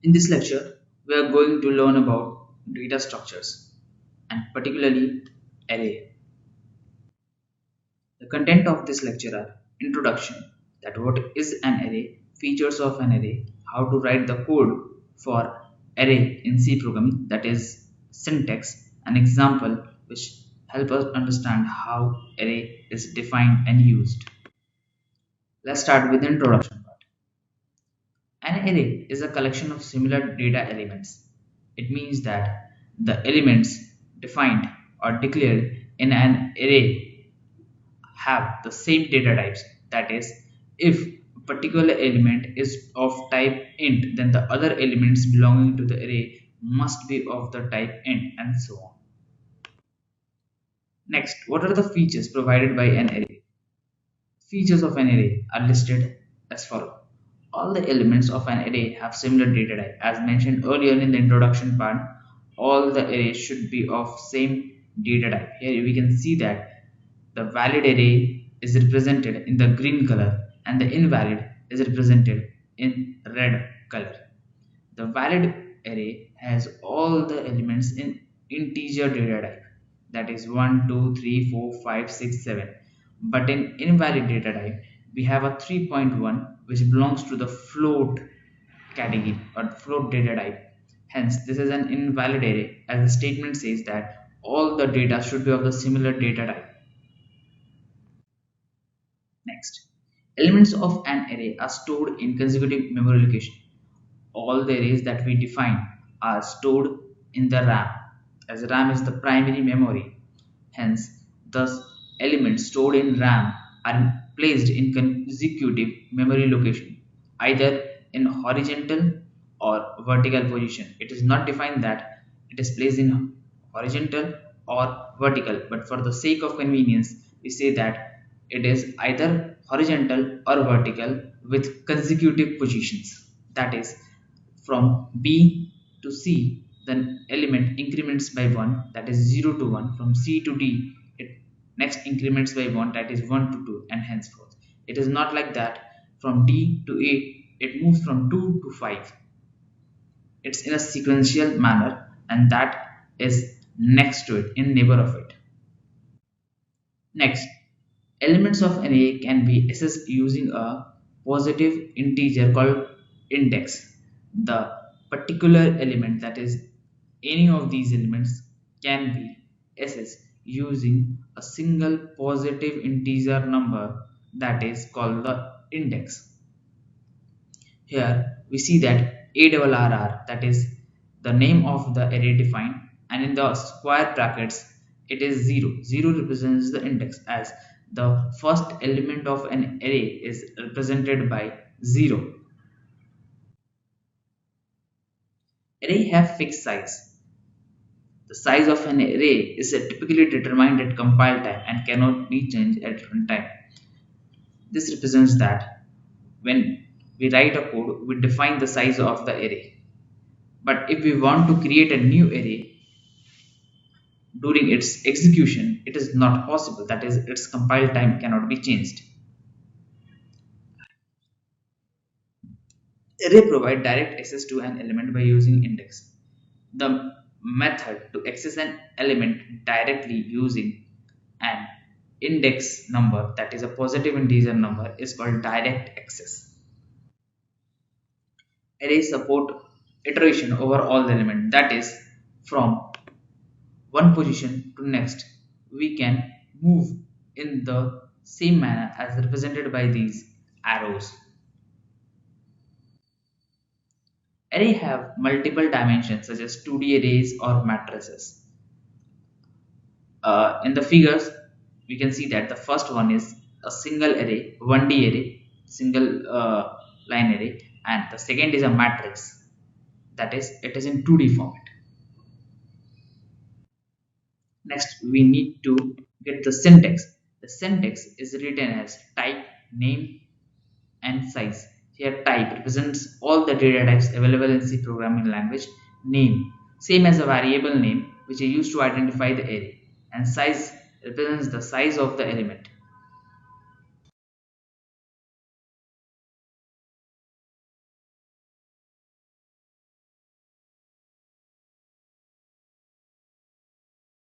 In this lecture, we are going to learn about data structures and particularly array. The content of this lecture are introduction, that what is an array, features of an array, how to write the code for array in C programming, that is syntax, an example which help us understand how array is defined and used. Let's start with the introduction part. An array is a collection of similar data elements. It means that the elements defined or declared in an array have the same data types. That is, if a particular element is of type int, then the other elements belonging to the array must be of the type int, and so on. Next, what are the features provided by an array? Features of an array are listed as follows. All the elements of an array have similar data type. As mentioned earlier in the introduction part, all the arrays should be of same data type. Here we can see that the valid array is represented in the green color and the invalid is represented in red color. The valid array has all the elements in integer data type, that is 1, 2, 3, 4, 5, 6, 7. But in invalid data type, we have a 3.1 which belongs to the float category or float data type. Hence, this is an invalid array, as the statement says that all the data should be of the similar data type. Next, elements of an array are stored in consecutive memory location. All the arrays that we define are stored in the RAM, as RAM is the primary memory. Hence, thus elements stored in RAM are placed in consecutive memory location, either in horizontal or vertical position. It is not defined that it is placed in horizontal or vertical, but for the sake of convenience, we say that it is either horizontal or vertical with consecutive positions. That is, from B to C, then element increments by 1, that is 0 to 1. From C to D, it next increments by 1, that is 1 to 2, and henceforth. It is not like that. From D to A, it moves from 2 to 5. It's in a sequential manner, and that is next to it, in neighbor of it. Next, elements of an array can be accessed using a positive integer called index. The particular element, that is any of these elements, can be accessed using a single positive integer number, that is called the index. Here we see that ARRR, that is the name of the array defined, and in the square brackets it is 0. 0 represents the index, as the first element of an array is represented by 0. Array have fixed size. The size of an array is typically determined at compile time and cannot be changed at runtime. This represents that when we write a code, we define the size of the array. But if we want to create a new array during its execution, it is not possible. That is, its compile time cannot be changed. Array provide direct access to an element by using index. The method to access an element directly using an index number, that is a positive integer number, is called direct access. Arrays support iteration over all the elements, that is, from one position to next we can move in the same manner as represented by these arrows. Array have multiple dimensions such as 2D arrays or matrices. In the figures we can see that the first one is a single array, 1D array, single line array, and the second is a matrix, that is, it is in 2D format. Next, we need to get the syntax. The syntax is written as type, name, and size. Here, type represents all the data types available in C programming language. Name, same as a variable name, which is used to identify the array. And size represents the size of the element.